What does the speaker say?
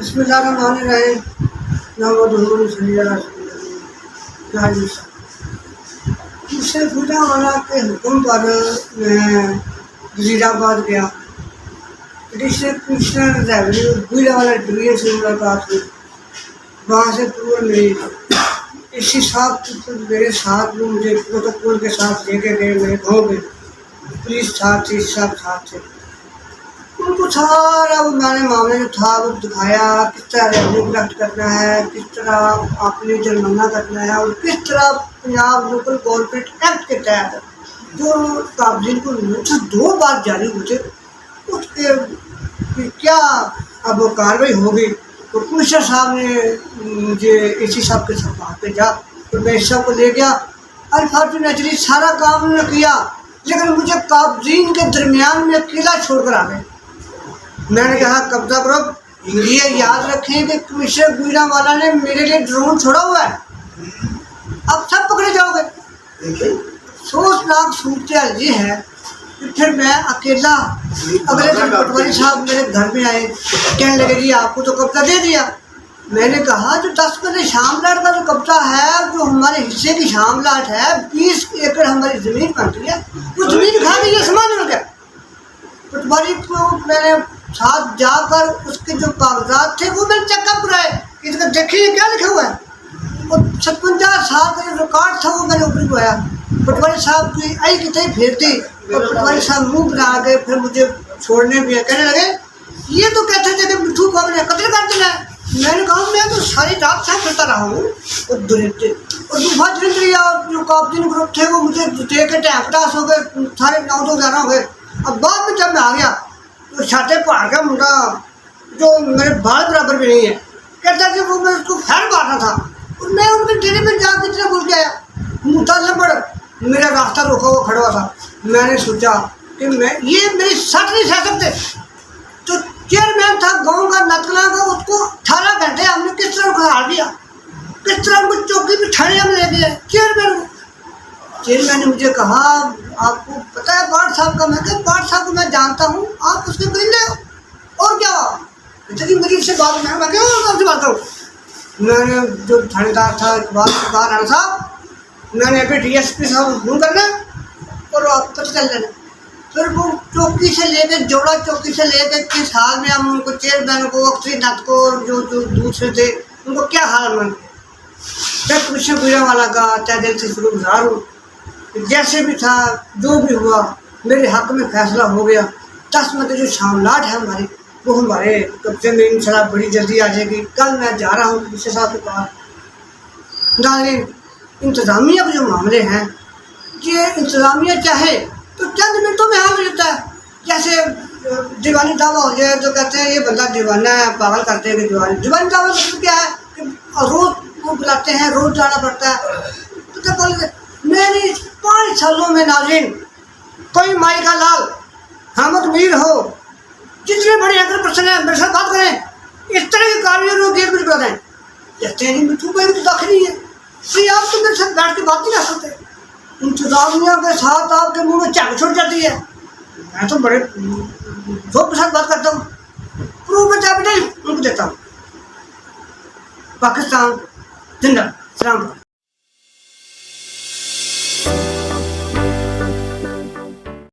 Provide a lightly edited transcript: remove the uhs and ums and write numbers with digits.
بسم اللہ الرحمن الرحیم نحمدہ صلی اللہ علیہ وسلم۔ مجھ سے پوچھا والا کے حکم پر میں وزیر آباد گیا، ڈسٹرکٹ کمشنر ریونیو گوئلہ والا ڈویژن سے ملاقات ہوئی، وہاں سے پورا میری اسی صاحب میرے ساتھ وہ مجھے پروٹوکول کے ساتھ لے کے گئے، میرے گاؤں میں پولیس ساتھ تھی، سب ساتھ تھے، ان کو سارا وہ میں نے معاملہ جو تھا وہ دکھایا، کس طرح ریونیو کلیکٹ کرنا ہے، کس طرح اپنی جرمانہ کرنا ہے، اور کس طرح پنجاب لوکل گورنمنٹ ایکٹ کے تحت جو قابضین کو نوٹس 2 بار جاری ہوئے تھے اس کے کیا اب وہ کارروائی ہوگی۔ تو کمشنر صاحب نے مجھے اے سی صاحب کے ساتھ پہ جا تو میں اس صاحب کو لے گیا، انفارچونیٹلی سارا کام انہوں نے کیا، لیکن مجھے قابضین کے درمیان میں اکیلا چھوڑ کر آ گئے۔ میں نے کہا قبضہ کرو، یہ یاد رکھیں کہ کمشنر گوئلہ والا نے میرے لیے ڈرون چھوڑا ہوا ہے، اب سب پکڑے جاؤ گے۔ افسوسناک صورتحال یہ ہے کہ پھر میں اکیلا، اگلے دن پٹواری صاحب میرے گھر میں آئے، کہنے لگے جی آپ کو تو قبضہ دے دیا۔ میں نے کہا جو 10 کنڈے شام لاٹ کا جو قبضہ ہے، جو ہمارے حصے کی شام لاٹ ہے، 20 ایکڑ ہماری زمین بنتی ہے، وہ زمین کھا کے یہ سامان ہو گیا۔ پٹواری کو میں نے ساتھ جا کر اس کے جو کاغذات تھے وہ میں نے چیک اپ کرائے کہ اس کا دیکھیے کیا لکھا ہوا ہے، اور 57 سال کا جو ریکارڈ تھا وہ میں نے اوپر پایا۔ پٹواری صاحب کی آئی کی تھی پھیرتی، اور پٹواری صاحب منہ بنا کے پھر مجھے چھوڑنے بھی کہنے لگے یہ تو کہتے تھے کہ مٹھو کو ہم نے قتل کر دینا ہے۔ میں نے کہا میں تو ساری رات سے پھرتا رہا ہوں، اور دوسرا جلندریا جو قابضین گروپ تھے وہ مجھے دے کے ٹینک ٹاس ہو گئے، سارے 9-11 ہو گئے۔ اب بعد میں جب میں آ گیا تو چھاتے پہاڑ کا منڈا جو میرے بال برابر بھی نہیں ہے کہتا کہ وہ میں اس کو پھیر مارنا تھا، اور میں ان کے ڈیری میں جا کے اتنا بول کے آیا، متعلق میرا راستہ روکا ہوا کھڑا ہوا تھا۔ میں نے سوچا کہ میں یہ میری سٹ نہیں سہ سکتے۔ تو چیئرمین تھا گاؤں کا نتکلا کا، اس کو 18 گھنٹے ہم نے کس طرح کھڑا دیا، کس طرح ان کو چوکی پہ ٹھڑے ہم لے گئے چیئرمین نے مجھے کہا آپ کو پتہ ہے باٹ صاحب کا؟ میں کہ باٹ صاحب کو میں جانتا ہوں، آپ اس کے پرندے ہو، اور کیا ہوا جی میری سے بات میں کہوں آپ سے بات کروں۔ میں نے جو تھانے دار تھا اقبال کہا رانا صاحب میں نے ابھی ڈی ایس پی صاحب کو فون کرنا اور آپ پتہ چل لینا۔ پھر وہ چوکی سے لے کے جوڑا چوکی سے لے کے کس حال میں ہم ان کو چیئرمین کو اکثری نت کو جو دوسرے تھے ان کو کیا حال میں میں کمشنر گوئلہ والا کا تہ دل سے شکر گزار ہوں، جیسے بھی تھا جو بھی ہوا میرے حق میں فیصلہ ہو گیا۔ 10 منٹ جو شام لاٹ ہے ہماری وہ ہمارے قبضے میں انشاءاللہ بڑی جلدی آ جائے گی۔ کل میں جا رہا ہوں کسی صاحب کے پاس۔ ناظرین انتظامیہ کے جو معاملے ہیں یہ انتظامیہ چاہے تو چند منٹوں میں حل ہو جاتا ہے، جیسے دیوانی دعویٰ ہو جائے تو کہتے ہیں یہ بندہ دیوانہ ہے، پاگل کرتے ہیں کہ دیوانی دعویٰ مطلب کیا ہے کہ روز وہ بلاتے ہیں، روز جانا پڑتا ہے۔ میری 5 سالوں میں ناظرین کوئی مائی کا لال حامد میر ہو، جتنے بڑے اگر پرسن ہیں میرے ساتھ بات کریں، اس طرح کی کاروائیوں گیٹ میں بتا دیں کہتے ہیں مٹھو کو بھی داخل نہیں ہے، پھر آپ تو میرے ساتھ بیٹھ کے بات نہیں کر سکتے۔ انتظامیہ کے ساتھ آپ کے منہ میں چاک چھوٹ جاتی ہے۔ میں تو بڑے ذوق کے ساتھ بات کرتا ہوں، پروف میں چابی نہیں ان کو دیتا ہوں۔ پاکستان زندہ، سلام۔